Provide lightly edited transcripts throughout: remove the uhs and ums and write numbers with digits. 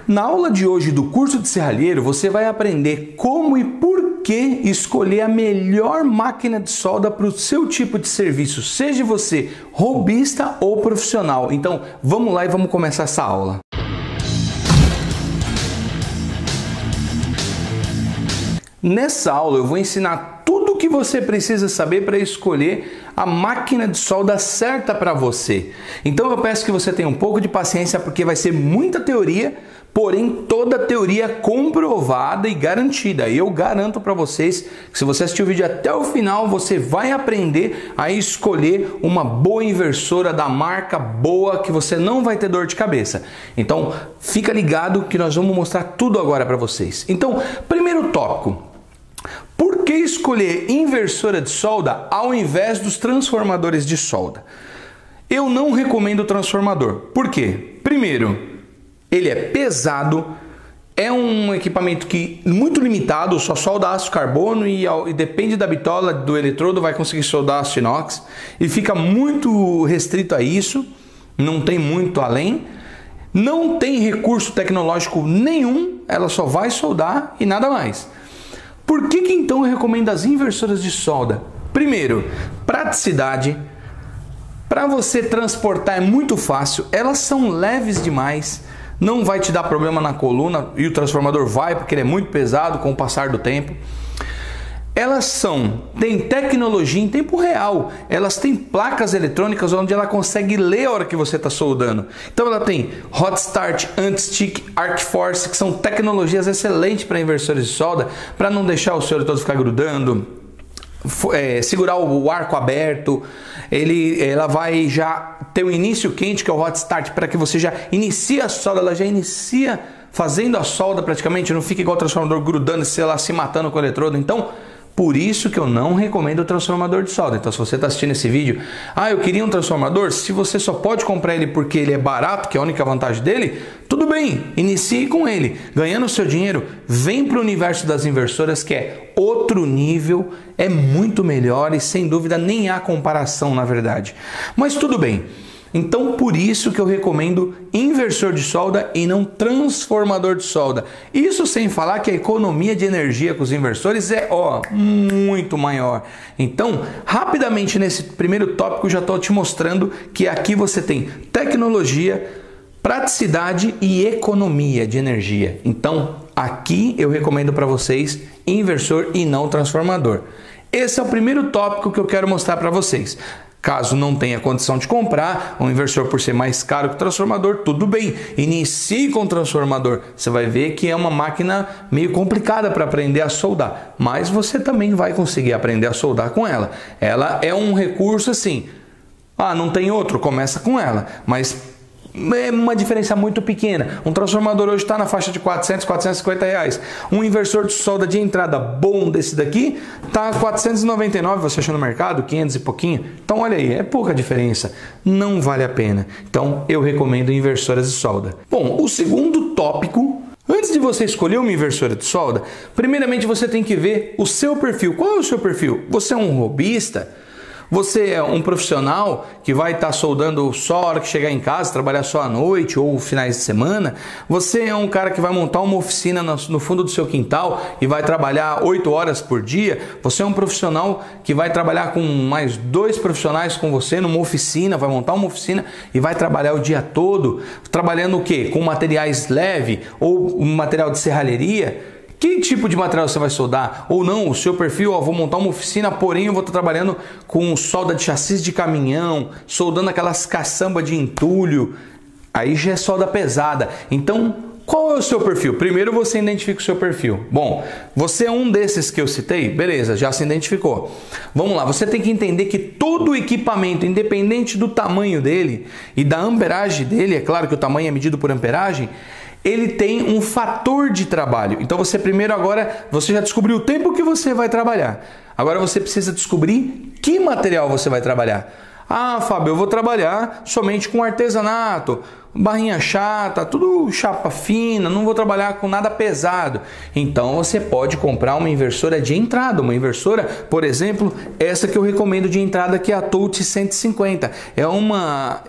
Na aula de hoje do curso de serralheiro, você vai aprender como e por que escolher a melhor máquina de solda para o seu tipo de serviço, seja você hobbyista ou profissional. Então, vamos lá e vamos começar essa aula. Nessa aula eu vou ensinar tudo o que você precisa saber para escolher a máquina de solda certa para você. Então eu peço que você tenha um pouco de paciência porque vai ser muita teoria, porém toda teoria comprovada e garantida. Eu garanto para vocês que se você assistir o vídeo até o final, você vai aprender a escolher uma boa inversora da marca boa que você não vai ter dor de cabeça. Então fica ligado que nós vamos mostrar tudo agora para vocês. Então, primeiro tópico. Por que escolher inversora de solda ao invés dos transformadores de solda? Eu não recomendo o transformador. Por quê? Primeiro, ele é pesado, é um equipamento que muito limitado, só solda aço carbono e depende da bitola do eletrodo, vai conseguir soldar aço inox e fica muito restrito a isso, não tem muito além. Não tem recurso tecnológico nenhum, ela só vai soldar e nada mais. Por que então eu recomendo as inversoras de solda? Primeiro, praticidade. Para você transportar é muito fácil, elas são leves demais, não vai te dar problema na coluna e o transformador vai porque ele é muito pesado com o passar do tempo. Elas têm tecnologia em tempo real, elas têm placas eletrônicas onde ela consegue ler a hora que você está soldando. Então ela tem Hot Start, Anti-Stick, Arc Force, que são tecnologias excelentes para inversores de solda, para não deixar o seu eletrodo ficar grudando, segurar o arco aberto. Ela vai já ter o início quente, que é o Hot Start, para que você já inicie a solda, ela já inicia fazendo a solda praticamente, não fica igual o transformador grudando e sei lá, se matando com o eletrodo. Então, por isso que eu não recomendo o transformador de solda. Então, se você está assistindo esse vídeo, eu queria um transformador, se você só pode comprar ele porque ele é barato, que é a única vantagem dele, tudo bem, inicie com ele. Ganhando o seu dinheiro, vem para o universo das inversoras, que é outro nível, é muito melhor e sem dúvida nem há comparação, na verdade. Mas tudo bem. Então, por isso que eu recomendo inversor de solda e não transformador de solda. Isso sem falar que a economia de energia com os inversores é muito maior. Então, rapidamente nesse primeiro tópico já estou te mostrando que aqui você tem tecnologia, praticidade e economia de energia. Então, aqui eu recomendo para vocês inversor e não transformador. Esse é o primeiro tópico que eu quero mostrar para vocês. Caso não tenha condição de comprar um inversor por ser mais caro que o transformador, tudo bem, inicie com o transformador. Você vai ver que é uma máquina meio complicada para aprender a soldar, mas você também vai conseguir aprender a soldar com ela. Ela é um recurso assim, não tem outro, começa com ela, mas é uma diferença muito pequena. Um transformador hoje está na faixa de 400, 450 reais. Um inversor de solda de entrada bom desse daqui está 499, você achou no mercado, 500 e pouquinho. Então olha aí, é pouca diferença. Não vale a pena. Então eu recomendo inversoras de solda. Bom, o segundo tópico, antes de você escolher uma inversora de solda, primeiramente você tem que ver o seu perfil. Qual é o seu perfil? Você é um hobbyista? Você é um profissional que vai estar soldando só a hora que chegar em casa, trabalhar só à noite ou finais de semana? Você é um cara que vai montar uma oficina no fundo do seu quintal e vai trabalhar 8 horas por dia? Você é um profissional que vai trabalhar com mais 2 profissionais com você numa oficina, vai montar uma oficina e vai trabalhar o dia todo, trabalhando o quê? Com materiais leves ou um material de serralheria? Que tipo de material você vai soldar? Ou não, o seu perfil, vou montar uma oficina, porém eu vou estar trabalhando com solda de chassis de caminhão, soldando aquelas caçambas de entulho, aí já é solda pesada. Então, qual é o seu perfil? Primeiro você identifica o seu perfil. Bom, você é um desses que eu citei? Beleza, já se identificou. Vamos lá, você tem que entender que todo equipamento, independente do tamanho dele e da amperagem dele, é claro que o tamanho é medido por amperagem, ele tem um fator de trabalho. Então você primeiro você já descobriu o tempo que você vai trabalhar. Agora você precisa descobrir que material você vai trabalhar. Fábio, eu vou trabalhar somente com artesanato. barrinha chata, tudo chapa fina, não vou trabalhar com nada pesado. Então você pode comprar uma inversora de entrada, uma inversora, por exemplo, essa que eu recomendo de entrada, que é a Touch 150. É uma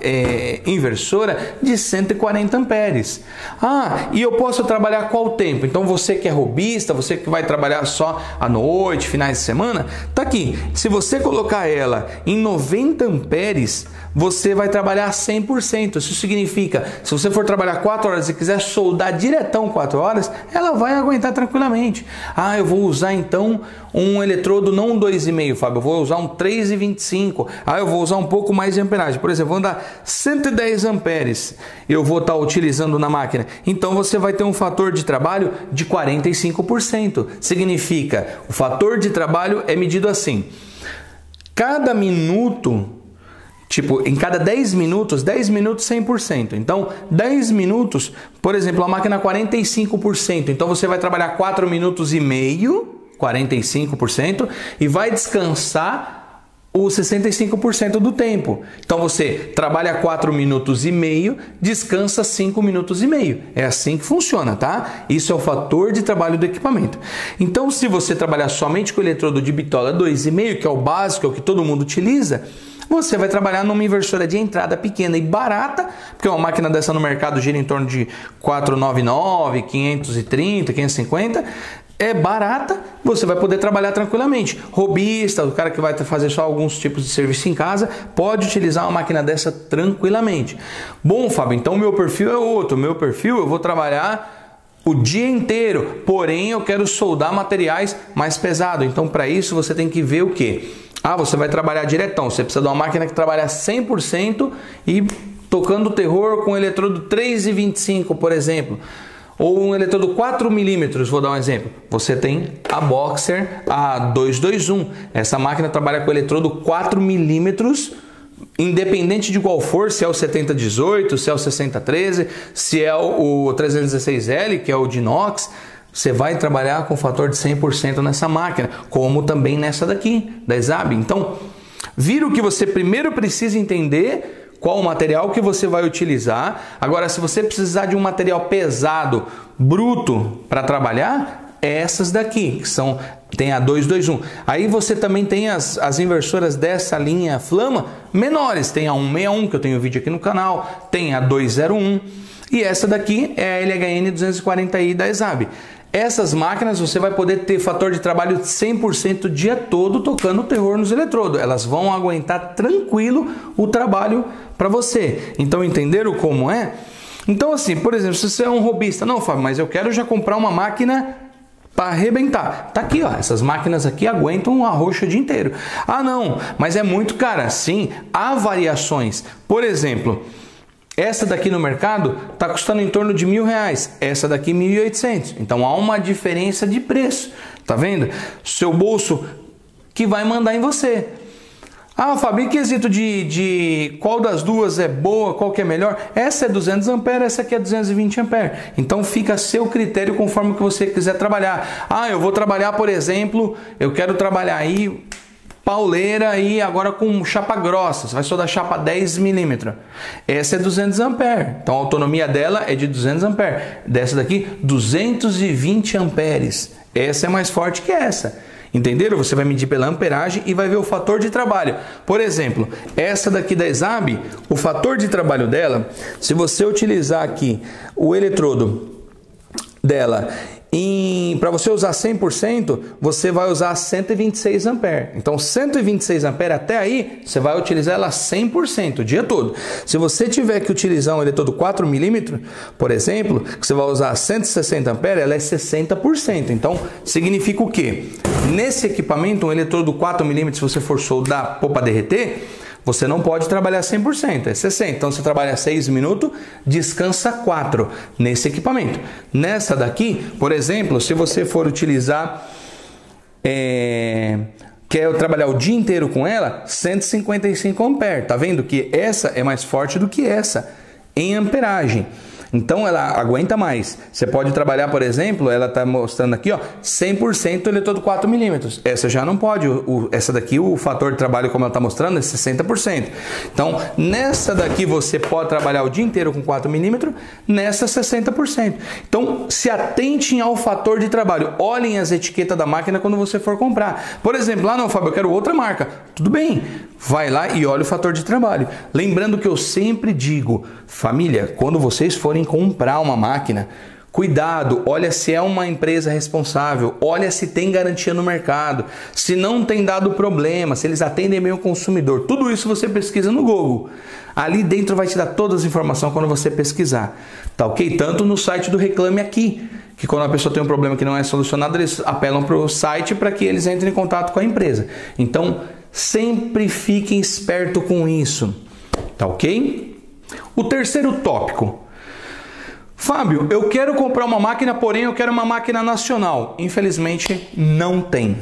inversora de 140 amperes. Ah, e eu posso trabalhar qual tempo? Então você que é robista, você que vai trabalhar só à noite, finais de semana, tá aqui. Se você colocar ela em 90 amperes, você vai trabalhar 100%. Isso significa, se você for trabalhar 4 horas e quiser soldar diretão 4 horas, ela vai aguentar tranquilamente. Ah, eu vou usar então um eletrodo, não um 2,5, Fábio, eu vou usar um 3,25. Ah, eu vou usar um pouco mais de amperagem. Por exemplo, vou dar 110 amperes. Eu vou estar utilizando na máquina. Então você vai ter um fator de trabalho de 45%. Significa, o fator de trabalho é medido assim: cada minuto, tipo, em cada 10 minutos 100%. Então, 10 minutos, por exemplo, a máquina 45%. Então, você vai trabalhar 4 minutos e meio, 45%, e vai descansar os 65% do tempo. Então, você trabalha 4 minutos e meio, descansa 5 minutos e meio. É assim que funciona, tá? Isso é o fator de trabalho do equipamento. Então, se você trabalhar somente com o eletrodo de bitola 2,5, que é o básico, é o que todo mundo utiliza, você vai trabalhar numa inversora de entrada pequena e barata, porque uma máquina dessa no mercado gira em torno de 499, 530, 550, é barata, você vai poder trabalhar tranquilamente. Robista, o cara que vai fazer só alguns tipos de serviço em casa, pode utilizar uma máquina dessa tranquilamente. Bom, Fábio, então o meu perfil é outro. O meu perfil, eu vou trabalhar o dia inteiro, porém eu quero soldar materiais mais pesados. Então, para isso, você tem que ver o quê? Ah, você vai trabalhar diretão, você precisa de uma máquina que trabalha 100% e tocando terror com eletrodo 3,25, por exemplo. Ou um eletrodo 4 milímetros, vou dar um exemplo. Você tem a Boxer A221. Essa máquina trabalha com eletrodo 4 milímetros, independente de qual for, se é o 7018, se é o 6013, se é o 316L, que é o de inox. Você vai trabalhar com fator de 100% nessa máquina, como também nessa daqui, da ESAB. Então, vira o que você primeiro precisa entender, qual o material que você vai utilizar. Agora, se você precisar de um material pesado, bruto, para trabalhar, essas daqui, que são, tem a 221. Aí você também tem as inversoras dessa linha Flama menores. Tem a 161, que eu tenho vídeo aqui no canal, tem a 201. E essa daqui é a LHN 240i da ESAB. Essas máquinas você vai poder ter fator de trabalho 100% o dia todo tocando terror nos eletrodos. Elas vão aguentar tranquilo o trabalho para você. Então, entenderam como é? Então, assim, por exemplo, se você é um robista, não, Fábio, mas eu quero já comprar uma máquina para arrebentar. Tá aqui, ó, essas máquinas aqui aguentam a roxa o dia inteiro. Ah, não, mas é muito cara. Sim, há variações. Por exemplo, essa daqui no mercado está custando em torno de R$1.000, essa daqui 1.800. Então há uma diferença de preço, tá vendo? Seu bolso que vai mandar em você. Ah, Fábio, em quesito de qual das duas é boa, qual que é melhor? Essa é 200 amperes, essa aqui é 220 amperes. Então fica a seu critério conforme que você quiser trabalhar. Ah, eu vou trabalhar, por exemplo, eu quero trabalhar aí pauleira e agora com chapa grossa, você vai soldar chapa 10 milímetros. Essa é 200 amperes, então a autonomia dela é de 200 amperes. Dessa daqui, 220 amperes. Essa é mais forte que essa. Entenderam? Você vai medir pela amperagem e vai ver o fator de trabalho. Por exemplo, essa daqui da ESAB, o fator de trabalho dela, se você utilizar aqui o eletrodo dela para você usar 100%, você vai usar 126 amperes. Então 126 amperes até aí, você vai utilizar ela 100% o dia todo. Se você tiver que utilizar um eletrodo 4 milímetros, por exemplo, que você vai usar 160 amperes, ela é 60%. Então significa o quê? Nesse equipamento, um eletrodo 4 milímetros, se você for soldar para derreter, você não pode trabalhar 100%, é 60%. Então você trabalha 6 minutos, descansa 4 nesse equipamento. Nessa daqui, por exemplo, se você for utilizar, quer trabalhar o dia inteiro com ela, 155 amperes. Tá vendo que essa é mais forte do que essa em amperagem. Então ela aguenta mais. Você pode trabalhar, por exemplo, ela está mostrando aqui, ó, 100% eletrodo 4 milímetros. Essa já não pode. Essa daqui, o fator de trabalho, como ela está mostrando, é 60%. Então, nessa daqui você pode trabalhar o dia inteiro com 4 milímetros, nessa 60%. Então, se atentem ao fator de trabalho. Olhem as etiquetas da máquina quando você for comprar. Por exemplo, lá não, Fábio, eu quero outra marca. Tudo bem, vai lá e olha o fator de trabalho. Lembrando que eu sempre digo, família, quando vocês forem comprar uma máquina, cuidado, olha se é uma empresa responsável, olha se tem garantia no mercado, se não tem dado problema, se eles atendem bem o consumidor. Tudo isso você pesquisa no Google. Ali dentro vai te dar todas as informações quando você pesquisar. Tá ok? Tanto no site do Reclame Aqui, que quando a pessoa tem um problema que não é solucionado, eles apelam para o site para que eles entrem em contato com a empresa. Então, sempre fiquem esperto com isso. Tá ok? O terceiro tópico. Fábio, eu quero comprar uma máquina, porém eu quero uma máquina nacional. Infelizmente, não tem.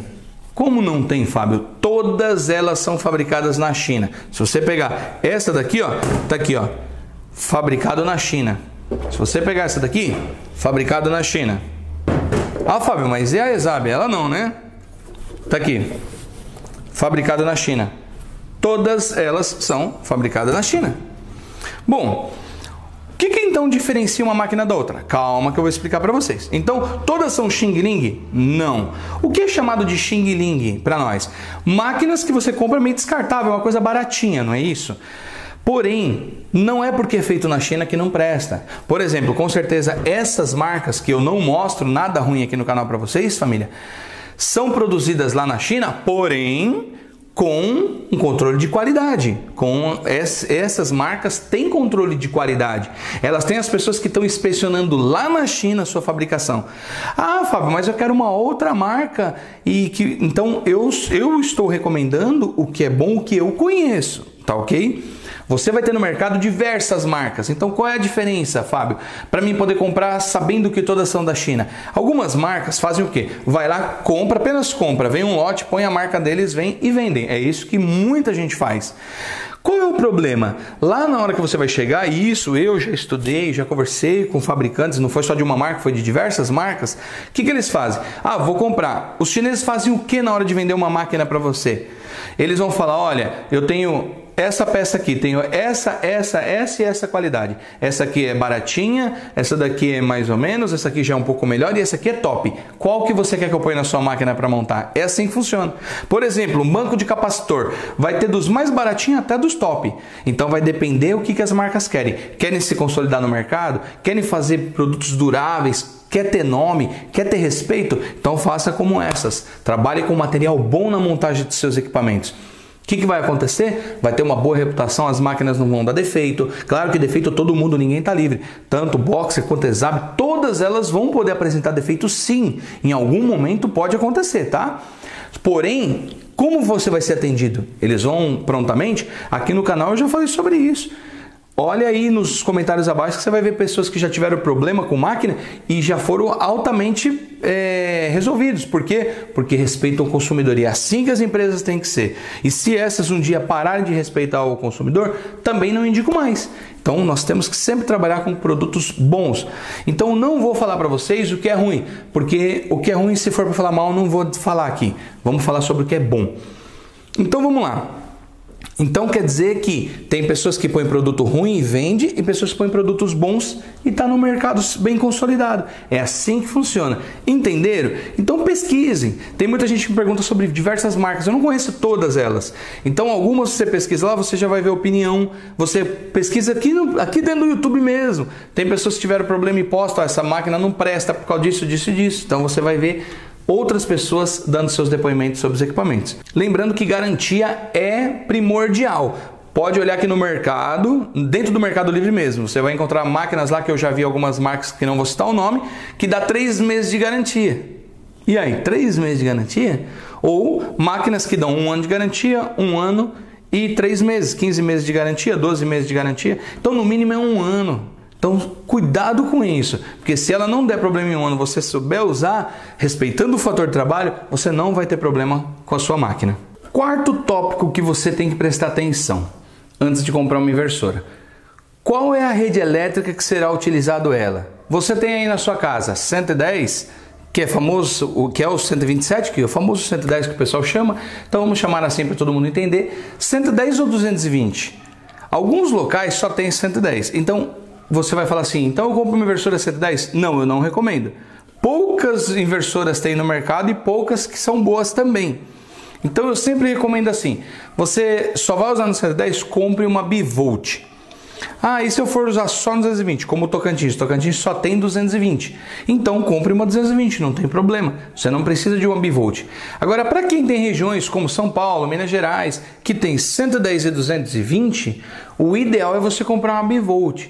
Como não tem, Fábio? Todas elas são fabricadas na China. Se você pegar essa daqui, ó, tá aqui, ó, fabricado na China. Se você pegar essa daqui, fabricado na China. Ah, Fábio, mas e a ESAB? Ela não, né? Tá aqui, fabricada na China. Todas elas são fabricadas na China. Bom, o que então diferencia uma máquina da outra? Calma que eu vou explicar para vocês. Então, todas são Xing Ling? Não. O que é chamado de Xing Ling para nós? Máquinas que você compra meio descartável, uma coisa baratinha, não é isso? Porém, não é porque é feito na China que não presta. Por exemplo, com certeza essas marcas, que eu não mostro nada ruim aqui no canal para vocês, família, são produzidas lá na China, porém com um controle de qualidade. Essas marcas têm controle de qualidade. Elas têm as pessoas que estão inspecionando lá na China a sua fabricação. Ah, Fábio, mas eu quero uma outra marca. Então eu estou recomendando o que é bom, o que eu conheço. Tá ok? Você vai ter no mercado diversas marcas. Então qual é a diferença, Fábio? Para mim poder comprar sabendo que todas são da China. Algumas marcas fazem o quê? Vai lá, compra, apenas compra. Vem um lote, põe a marca deles, vem e vendem. É isso que muita gente faz. Qual é o problema? Lá na hora que você vai chegar, e isso eu já estudei, já conversei com fabricantes, não foi só de uma marca, foi de diversas marcas. O que eles fazem? Ah, vou comprar. Os chineses fazem o que na hora de vender uma máquina para você? Eles vão falar, olha, eu tenho essa peça aqui, tenho essa e essa qualidade. Essa aqui é baratinha, essa daqui é mais ou menos, essa aqui já é um pouco melhor e essa aqui é top. Qual que você quer que eu ponha na sua máquina para montar? É assim que funciona. Por exemplo, um banco de capacitor vai ter dos mais baratinhos até dos top. Então vai depender o que as marcas querem. Querem se consolidar no mercado? Querem fazer produtos duráveis? Quer ter nome? Quer ter respeito? Então faça como essas. Trabalhe com material bom na montagem de seus equipamentos. O que vai acontecer? Vai ter uma boa reputação, as máquinas não vão dar defeito. Claro que defeito todo mundo, ninguém está livre. Tanto Boxer quanto ESAB, todas elas vão poder apresentar defeito sim. Em algum momento pode acontecer, tá? Porém, como você vai ser atendido? Eles vão prontamente? Aqui no canal eu já falei sobre isso. Olha aí nos comentários abaixo que você vai ver pessoas que já tiveram problema com máquina e já foram altamente resolvidos. Por quê? Porque respeitam o consumidor. E é assim que as empresas têm que ser. E se essas um dia pararem de respeitar o consumidor, também não indico mais. Então nós temos que sempre trabalhar com produtos bons. Então não vou falar para vocês o que é ruim, porque o que é ruim, se for para falar mal, não vou falar aqui. Vamos falar sobre o que é bom. Então vamos lá. Então quer dizer que tem pessoas que põem produto ruim e vende e pessoas que põem produtos bons e está no mercado bem consolidado. É assim que funciona. Entenderam? Então pesquisem. Tem muita gente que me pergunta sobre diversas marcas. Eu não conheço todas elas. Então algumas você pesquisa lá, você já vai ver opinião. Você pesquisa aqui dentro do YouTube mesmo. Tem pessoas que tiveram problema e postam, essa máquina não presta por causa disso, disso e disso. Então você vai ver outras pessoas dando seus depoimentos sobre os equipamentos. Lembrando que garantia é primordial. Pode olhar aqui no mercado, dentro do Mercado Livre mesmo. Você vai encontrar máquinas lá que eu já vi algumas marcas que não vou citar o nome, que dá 3 meses de garantia. E aí, 3 meses de garantia? Ou máquinas que dão 1 ano de garantia, 1 ano e 3 meses, 15 meses de garantia, 12 meses de garantia. Então, no mínimo é 1 ano. Então, cuidado com isso, porque se ela não der problema em 1 ano, você souber usar, respeitando o fator de trabalho, você não vai ter problema com a sua máquina. Quarto tópico que você tem que prestar atenção antes de comprar uma inversora. Qual é a rede elétrica que será utilizado ela? Você tem aí na sua casa 110, que é famoso, que é o 127, que é o famoso 110 que o pessoal chama. Então vamos chamar assim para todo mundo entender. 110 ou 220? Alguns locais só tem 110. Então você vai falar assim, então eu compro uma inversora 110? Não, eu não recomendo. Poucas inversoras tem no mercado e poucas que são boas também. Então eu sempre recomendo assim, você só vai usar no 110, compre uma bivolt. Ah, e se eu for usar só no 220, como o Tocantins? O Tocantins só tem 220. Então compre uma 220, não tem problema. Você não precisa de uma bivolt. Agora, para quem tem regiões como São Paulo, Minas Gerais, que tem 110 e 220, o ideal é você comprar uma bivolt.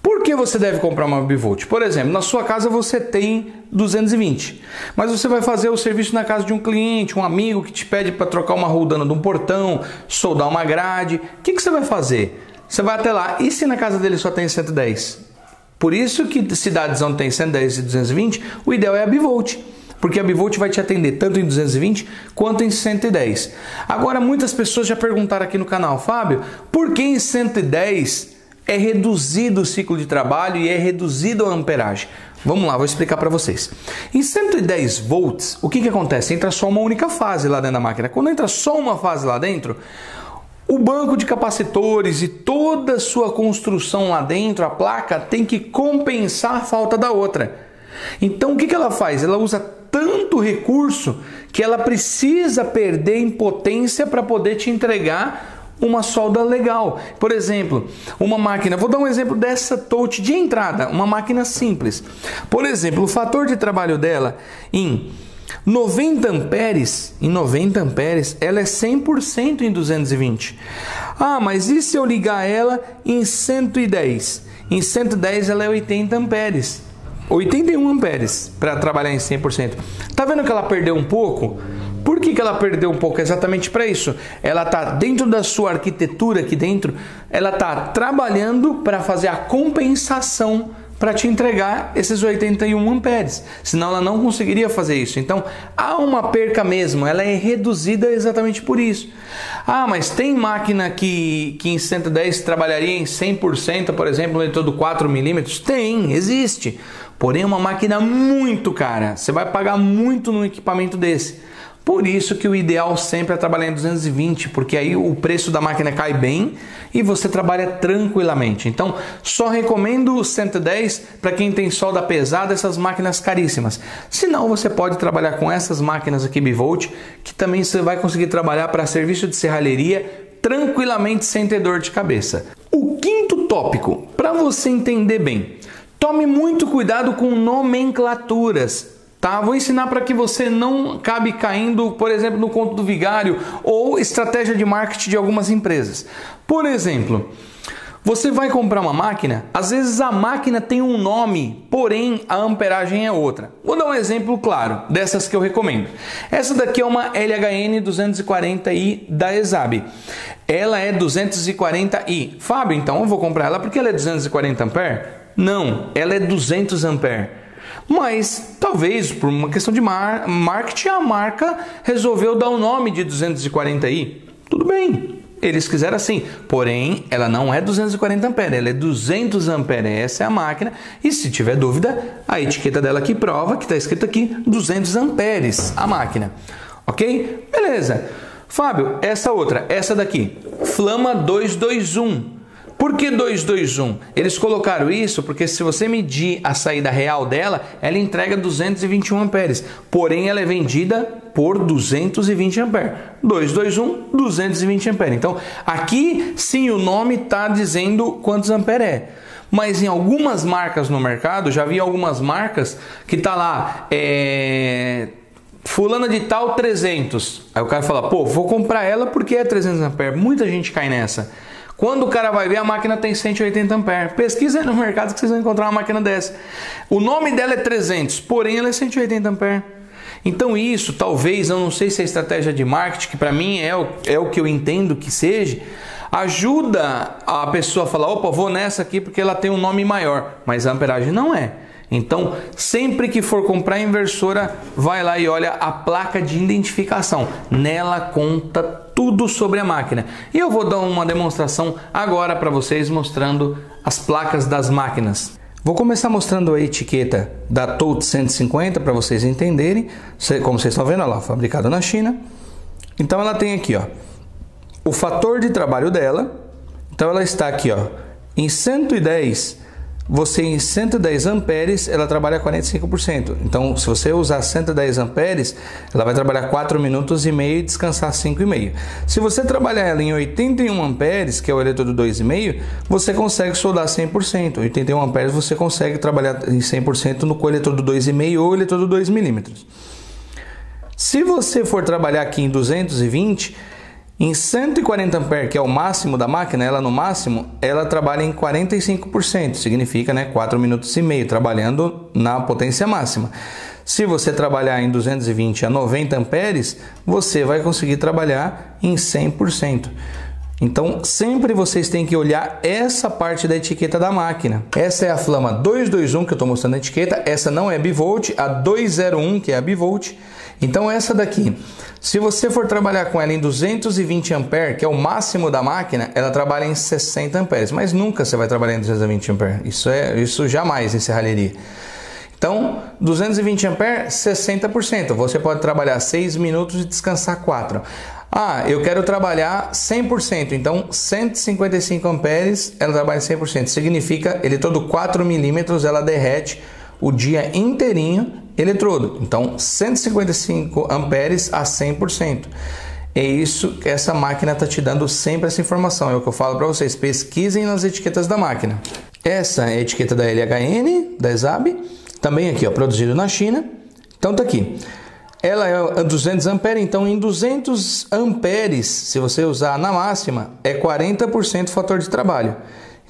Por que você deve comprar uma bivolt? Por exemplo, na sua casa você tem 220, mas você vai fazer o serviço na casa de um cliente, um amigo que te pede para trocar uma roldana de um portão, soldar uma grade. O que você vai fazer? Você vai até lá, e se na casa dele só tem 110? Por isso que cidades onde tem 110 e 220, o ideal é a bivolt, porque a bivolt vai te atender tanto em 220 quanto em 110. Agora, muitas pessoas já perguntaram aqui no canal, Fábio, por que em 110 é reduzido o ciclo de trabalho e é reduzido a amperagem? Vamos lá, vou explicar para vocês. Em 110 volts, o que acontece? Entra só uma única fase lá dentro da máquina. Quando entra só uma fase lá dentro, o banco de capacitores e toda a sua construção lá dentro, a placa, tem que compensar a falta da outra. Então o que ela faz? Ela usa tanto recurso que ela precisa perder em potência para poder te entregar uma solda legal. Por exemplo, uma máquina, vou dar um exemplo dessa touch de entrada, uma máquina simples. Por exemplo, o fator de trabalho dela em 90 amperes, ela é 100% em 220. Ah, mas e se eu ligar ela em 110? Em 110 ela é 80 amperes. 81 amperes para trabalhar em 100%. Tá vendo que ela perdeu um pouco? Por que ela perdeu um pouco? Exatamente para isso. Ela está dentro da sua arquitetura aqui dentro, ela está trabalhando para fazer a compensação para te entregar esses 81 amperes. Senão ela não conseguiria fazer isso. Então há uma perca mesmo, ela é reduzida exatamente por isso. Ah, mas tem máquina que em 110 trabalharia em 100%, por exemplo, no leitor do 4 milímetros? Tem, existe. Porém é uma máquina muito cara. Você vai pagar muito num equipamento desse. Por isso que o ideal sempre é trabalhar em 220, porque aí o preço da máquina cai bem e você trabalha tranquilamente. Então, só recomendo o 110 para quem tem solda pesada, essas máquinas caríssimas. Se não, você pode trabalhar com essas máquinas aqui bivolt, que também você vai conseguir trabalhar para serviço de serralheria tranquilamente sem ter dor de cabeça. O quinto tópico, para você entender bem, tome muito cuidado com nomenclaturas. Tá? Vou ensinar para que você não acabe caindo, por exemplo, no conto do vigário ou estratégia de marketing de algumas empresas. Por exemplo, você vai comprar uma máquina, às vezes a máquina tem um nome, porém a amperagem é outra. Vou dar um exemplo claro dessas que eu recomendo. Essa daqui é uma LHN 240i da ESAB. Ela é 240i. Fábio, então eu vou comprar ela porque ela é 240 ampere? Não, ela é 200 ampere. Mas talvez por uma questão de marketing a marca resolveu dar o nome de 240i. Tudo bem, eles quiseram assim. Porém, ela não é 240 ampere, ela é 200 ampere. Essa é a máquina. E se tiver dúvida, a etiqueta dela aqui prova que está escrito aqui 200 amperes a máquina. Ok? Beleza. Fábio, essa outra, essa daqui, Flama 221. Por que 221? Eles colocaram isso porque se você medir a saída real dela, ela entrega 221 amperes. Porém, ela é vendida por 220 amperes. 221, 220 amperes. Então, aqui sim o nome está dizendo quantos amperes é. Mas em algumas marcas no mercado, já vi algumas marcas que está lá... fulana de tal 300. Aí o cara fala, pô, vou comprar ela porque é 300 amperes. Muita gente cai nessa. Quando o cara vai ver, a máquina tem 180 amperes. Pesquisa aí no mercado que vocês vão encontrar uma máquina dessa. O nome dela é 300, porém ela é 180 amperes. Então isso, talvez, eu não sei se é estratégia de marketing, que para mim é o que eu entendo que seja, ajuda a pessoa a falar, opa, vou nessa aqui porque ela tem um nome maior, mas a amperagem não é. Então, sempre que for comprar inversora, vai lá e olha a placa de identificação. Nela conta tudo sobre a máquina. E eu vou dar uma demonstração agora para vocês mostrando as placas das máquinas. Vou começar mostrando a etiqueta da TOUT 150 para vocês entenderem. Como vocês estão vendo, ela é fabricada na China. Então ela tem aqui, ó, o fator de trabalho dela. Então ela está aqui, ó, em 110. Você em 110 amperes, ela trabalha 45%. Então, se você usar 110 amperes, ela vai trabalhar 4 minutos e meio e descansar 5,5. Se você trabalhar ela em 81 amperes, que é o eletrodo 2,5, você consegue soldar 100%. 81 amperes você consegue trabalhar em 100% no eletrodo 2,5 ou eletrodo 2 milímetros. Se você for trabalhar aqui em 220, em 140 amperes, que é o máximo da máquina, ela no máximo, ela trabalha em 45%, significa, né, 4 minutos e meio, trabalhando na potência máxima. Se você trabalhar em 220 a 90 amperes, você vai conseguir trabalhar em 100%. Então, sempre vocês têm que olhar essa parte da etiqueta da máquina. Essa é a Flama 221 que eu estou mostrando a etiqueta. Essa não é bivolt, a 201 que é a bivolt. Então, essa daqui, se você for trabalhar com ela em 220 amperes, que é o máximo da máquina, ela trabalha em 60 amperes. Mas nunca você vai trabalhar em 220 amperes. Isso jamais em serralheria. Então, 220 amperes, 60%. Você pode trabalhar 6 minutos e descansar 4. Ah, eu quero trabalhar 100%, então 155 amperes ela trabalha 100%, significa eletrodo 4 milímetros ela derrete o dia inteirinho eletrodo, então 155 amperes a 100%. É isso que essa máquina está te dando sempre essa informação, é o que eu falo para vocês, pesquisem nas etiquetas da máquina. Essa é a etiqueta da LHN, da ESAB, também aqui, ó, produzido na China, então tá aqui. Ela é 200 amperes, então em 200 amperes, se você usar na máxima, é 40% fator de trabalho.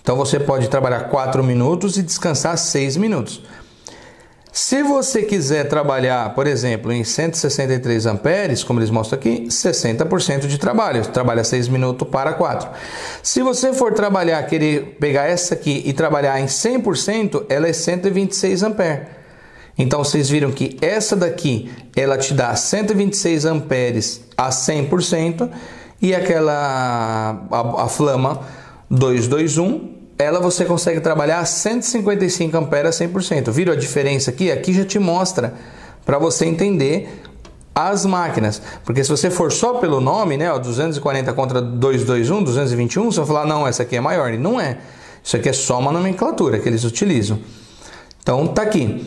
Então você pode trabalhar 4 minutos e descansar 6 minutos. Se você quiser trabalhar, por exemplo, em 163 amperes, como eles mostram aqui, 60% de trabalho. Você trabalha 6 minutos para 4. Se você for trabalhar, querer pegar essa aqui e trabalhar em 100%, ela é 126 amperes. Então, vocês viram que essa daqui, ela te dá 126 amperes a 100% e aquela, a Flama 221, ela você consegue trabalhar a 155 amperes a 100%. Viram a diferença aqui? Aqui já te mostra para você entender as máquinas. Porque se você for só pelo nome, né, ó, 240 contra 221, 221, você vai falar, não, essa aqui é maior. E não é. Isso aqui é só uma nomenclatura que eles utilizam. Então, tá aqui.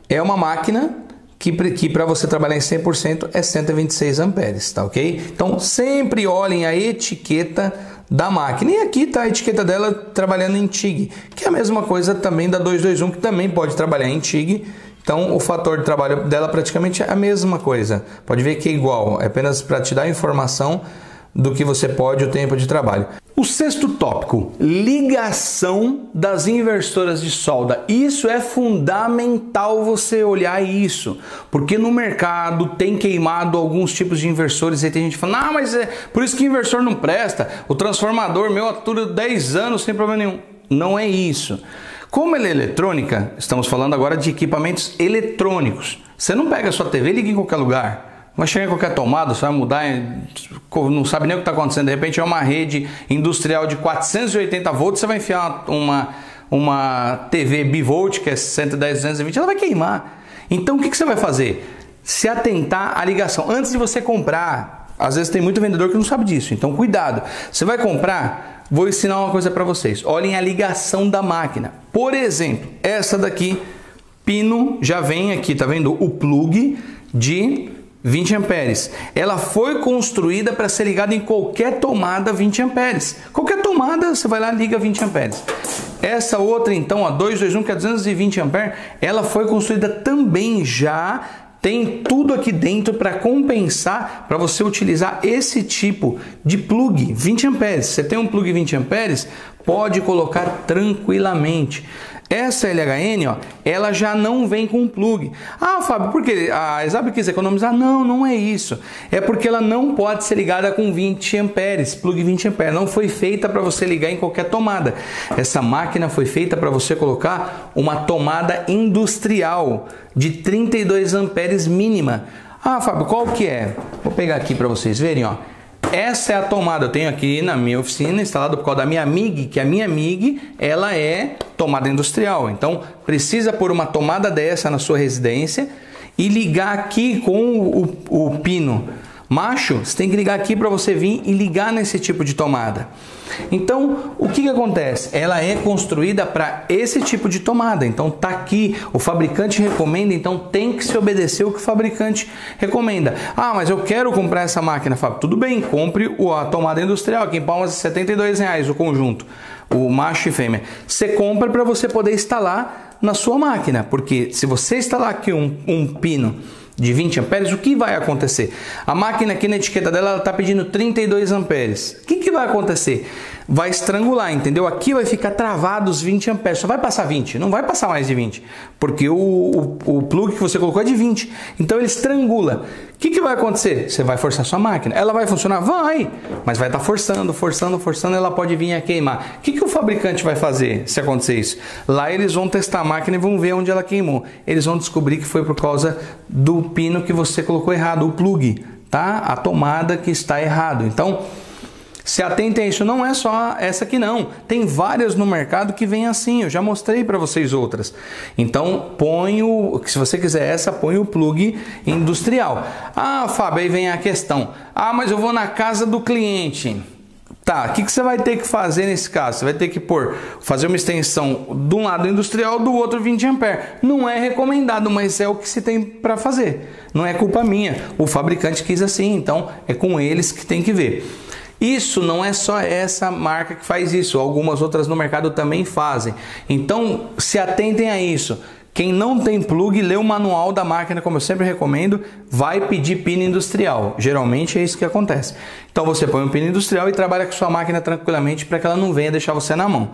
É uma máquina que para você trabalhar em 100% é 126 amperes, tá ok? Então, sempre olhem a etiqueta da máquina. E aqui está a etiqueta dela trabalhando em TIG, que é a mesma coisa também da 221, que também pode trabalhar em TIG. Então, o fator de trabalho dela praticamente é a mesma coisa. Pode ver que é igual, é apenas para te dar informação do que você pode, o tempo de trabalho. O sexto tópico, ligação das inversoras de solda. Isso é fundamental você olhar isso, porque no mercado tem queimado alguns tipos de inversores e tem gente falando, não, mas é por isso que inversor não presta, o transformador meu atura 10 anos sem problema nenhum. Não é isso. Como ela é eletrônica, estamos falando agora de equipamentos eletrônicos. Você não pega a sua TV e liga em qualquer lugar. Vai chegar em qualquer tomada, você vai mudar, não sabe nem o que está acontecendo. De repente é uma rede industrial de 480 volts, você vai enfiar uma TV bivolt, que é 110, 220, ela vai queimar. Então o que você vai fazer? Se atentar à ligação. Antes de você comprar, às vezes tem muito vendedor que não sabe disso, então cuidado. Você vai comprar, vou ensinar uma coisa para vocês. Olhem a ligação da máquina. Por exemplo, essa daqui, pino, já vem aqui, tá vendo? O plug de 20 amperes. Ela foi construída para ser ligada em qualquer tomada 20 amperes. Qualquer tomada, você vai lá e liga 20 amperes. Essa outra, então, a 221, que é 220 amperes, ela foi construída também já, tem tudo aqui dentro para compensar, para você utilizar esse tipo de plug 20 amperes. Você tem um plug 20 amperes, pode colocar tranquilamente. Essa LHN, ó, ela já não vem com plug. Ah, Fábio, por quê? A ESAB quis economizar? Não, não é isso. É porque ela não pode ser ligada com 20 amperes, plug 20 amperes. Não foi feita para você ligar em qualquer tomada. Essa máquina foi feita para você colocar uma tomada industrial de 32 amperes mínima. Ah, Fábio, qual que é? Vou pegar aqui para vocês verem, ó. Essa é a tomada, eu tenho aqui na minha oficina instalado por causa da minha MIG, que a minha MIG, ela é tomada industrial. Então, precisa pôr uma tomada dessa na sua residência e ligar aqui com o pino macho. Você tem que ligar aqui para você vir e ligar nesse tipo de tomada. Então, o que acontece? Ela é construída para esse tipo de tomada. Então, tá aqui, o fabricante recomenda, então tem que se obedecer o que o fabricante recomenda. Ah, mas eu quero comprar essa máquina, Fábio. Tudo bem, compre a tomada industrial, aqui em Palmas é R$ 72,00 o conjunto, o macho e fêmea. Você compra para você poder instalar na sua máquina, porque se você instalar aqui um pino de 20 amperes, o que vai acontecer? A máquina aqui na etiqueta dela está pedindo 32 amperes. O que vai acontecer? Vai estrangular, entendeu? Aqui vai ficar travado os 20 amperes. Só vai passar 20, não vai passar mais de 20. Porque o plug que você colocou é de 20. Então ele estrangula. O que vai acontecer? Você vai forçar sua máquina. Ela vai funcionar? Vai! Mas vai estar forçando, ela pode vir a queimar. O que o fabricante vai fazer se acontecer isso? Lá eles vão testar a máquina e vão ver onde ela queimou. Eles vão descobrir que foi por causa do pino que você colocou errado, o plug, tá? A tomada que está errado. Então, se atentem a isso, não é só essa aqui não. Tem várias no mercado que vem assim, eu já mostrei para vocês outras. Então, se você quiser essa, põe o plug industrial. Ah, Fábio, aí vem a questão. Ah, mas eu vou na casa do cliente. Tá, o que você vai ter que fazer nesse caso? Você vai ter que fazer uma extensão de um lado industrial, do outro 20 amperes. Não é recomendado, mas é o que se tem para fazer. Não é culpa minha. O fabricante quis assim, então é com eles que tem que ver. Isso não é só essa marca que faz isso, algumas outras no mercado também fazem. Então, se atentem a isso. Quem não tem plug, lê o manual da máquina, como eu sempre recomendo, vai pedir pino industrial. Geralmente é isso que acontece. Então você põe um pino industrial e trabalha com sua máquina tranquilamente para que ela não venha deixar você na mão.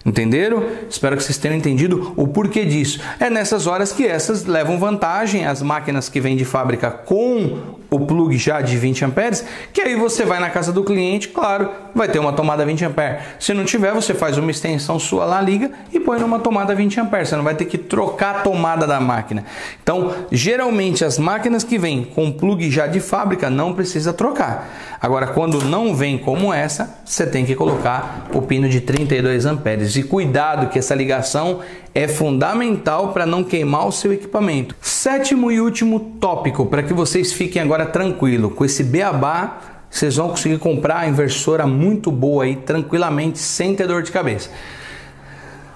Entenderam? Espero que vocês tenham entendido o porquê disso. É nessas horas que essas levam vantagem, as máquinas que vêm de fábrica com o plug já de 20 amperes, que aí você vai na casa do cliente, claro, vai ter uma tomada 20 amperes. Se não tiver, você faz uma extensão sua lá, liga e põe numa tomada 20 amperes. Você não vai ter que trocar a tomada da máquina. Então, geralmente as máquinas que vêm com plug já de fábrica não precisa trocar. Agora, quando não vem como essa, você tem que colocar o pino de 32 amperes. E cuidado que essa ligação é fundamental para não queimar o seu equipamento. Sétimo e último tópico, para que vocês fiquem agora tranquilos. Com esse beabá, vocês vão conseguir comprar a inversora muito boa aí, tranquilamente, sem ter dor de cabeça.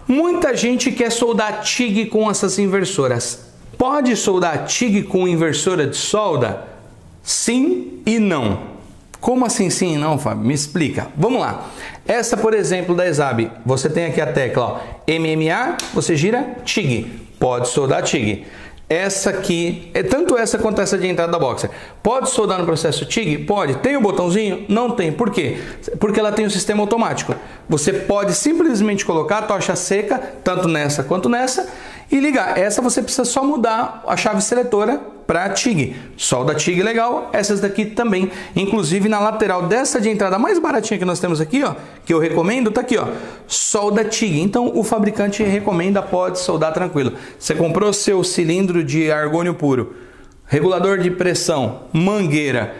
Muita gente quer soldar TIG com essas inversoras. Pode soldar TIG com inversora de solda? Sim e não. Como assim sim e não, Fábio? Me explica. Vamos lá. Essa, por exemplo, da ESAB, você tem aqui a tecla ó, MMA, você gira TIG. Pode soldar TIG. Essa aqui, tanto essa quanto essa de entrada da boxer. Pode soldar no processo TIG? Pode. Tem o botãozinho? Não tem. Por quê? Porque ela tem um sistema automático. Você pode simplesmente colocar a tocha seca, tanto nessa quanto nessa, e ligar. Essa você precisa só mudar a chave seletora para TIG. Solda TIG legal, essas daqui também. Inclusive na lateral dessa de entrada mais baratinha que nós temos aqui, ó, que eu recomendo, tá aqui, ó, solda TIG. Então o fabricante recomenda, pode soldar tranquilo. Você comprou seu cilindro de argônio puro, regulador de pressão, mangueira,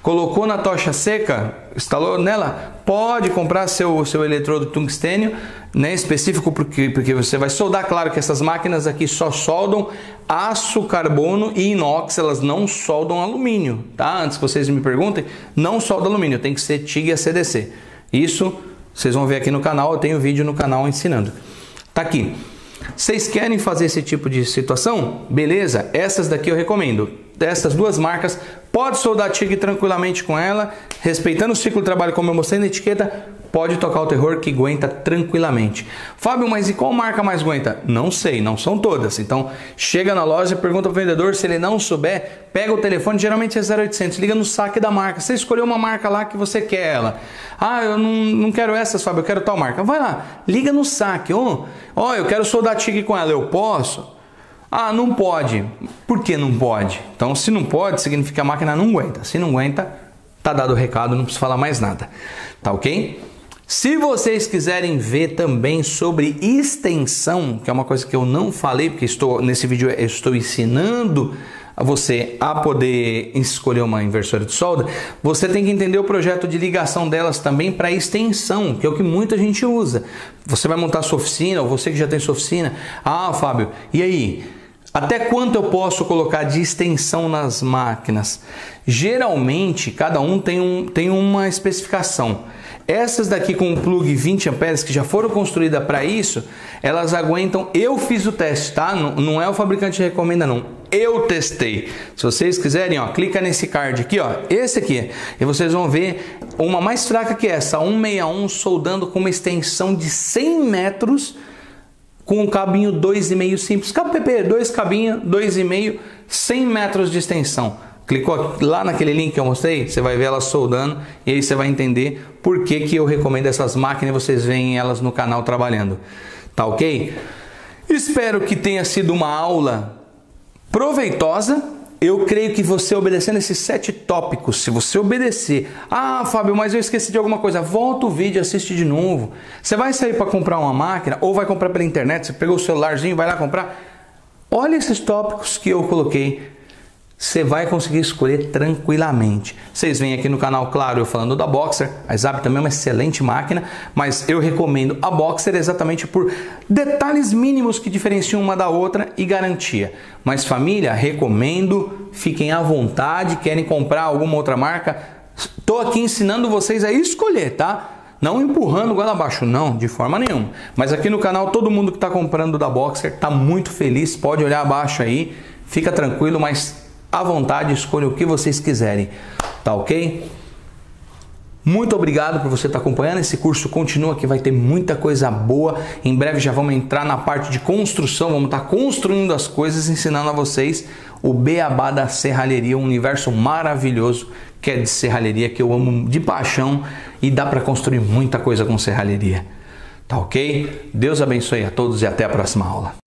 colocou na tocha seca, instalou nela, pode comprar seu eletrodo tungstênio, né, específico porque você vai soldar. Claro que essas máquinas aqui só soldam aço, carbono e inox, elas não soldam alumínio, tá? Antes que vocês me perguntem, não solda alumínio, tem que ser TIG e ACDC. Isso vocês vão ver aqui no canal, eu tenho vídeo no canal ensinando. Tá aqui. Vocês querem fazer esse tipo de situação? Beleza, essas daqui eu recomendo. Dessas duas marcas, pode soldar TIG tranquilamente com ela, respeitando o ciclo de trabalho como eu mostrei na etiqueta, pode tocar o terror que aguenta tranquilamente. Fábio, mas e qual marca mais aguenta? Não sei, não são todas. Então, chega na loja, pergunta pro vendedor, se ele não souber, pega o telefone, geralmente é 0800, liga no saque da marca. Você escolheu uma marca lá que você quer ela. Ah, eu não quero essas, Fábio, eu quero tal marca. Vai lá, liga no saque. Ó, eu quero soldar tigre com ela, eu posso? Ah, não pode. Por que não pode? Então, se não pode, significa que a máquina não aguenta. Se não aguenta, tá dado o recado, não preciso falar mais nada. Tá ok? Se vocês quiserem ver também sobre extensão, que é uma coisa que eu não falei, porque nesse vídeo eu estou ensinando a você a poder escolher uma inversora de solda, você tem que entender o projeto de ligação delas também para extensão, que é o que muita gente usa. Você vai montar sua oficina, ou você que já tem sua oficina. Ah, Fábio, e aí? Até quanto eu posso colocar de extensão nas máquinas? Geralmente, cada um tem uma especificação. Essas daqui com plug 20 amperes que já foram construídas para isso, elas aguentam. Eu fiz o teste, tá? Não é o fabricante que recomenda, não. Eu testei. Se vocês quiserem, ó, clica nesse card aqui, ó, esse aqui, e vocês vão ver uma mais fraca que essa, 161, soldando com uma extensão de 100 metros. Com um cabinho 2,5 simples, cabo PP, 2 cabinhos, 2,5, 100 metros de extensão. Clicou lá naquele link que eu mostrei, você vai ver ela soldando e aí você vai entender por que eu recomendo essas máquinas e vocês veem elas no canal trabalhando. Tá ok? Espero que tenha sido uma aula proveitosa. Eu creio que você obedecendo esses 7 tópicos, se você obedecer, ah, Fábio, mas eu esqueci de alguma coisa, volta o vídeo e assiste de novo. Você vai sair para comprar uma máquina ou vai comprar pela internet, você pegou o celularzinho, vai lá comprar. Olha esses tópicos que eu coloquei. Você vai conseguir escolher tranquilamente. Vocês veem aqui no canal, claro, eu falando da Boxer. A Zap também é uma excelente máquina, mas eu recomendo a Boxer exatamente por detalhes mínimos que diferenciam uma da outra e garantia. Mas família, recomendo, fiquem à vontade, querem comprar alguma outra marca? Estou aqui ensinando vocês a escolher, tá? Não empurrando goela abaixo, não, de forma nenhuma. Mas aqui no canal, todo mundo que está comprando da Boxer está muito feliz, pode olhar abaixo aí, fica tranquilo, mas à vontade, escolha o que vocês quiserem, tá ok? Muito obrigado por você estar acompanhando, esse curso continua que vai ter muita coisa boa, em breve já vamos entrar na parte de construção, vamos estar construindo as coisas, ensinando a vocês o beabá da serralheria, um universo maravilhoso que é de serralheria, que eu amo de paixão e dá para construir muita coisa com serralheria, tá ok? Deus abençoe a todos e até a próxima aula.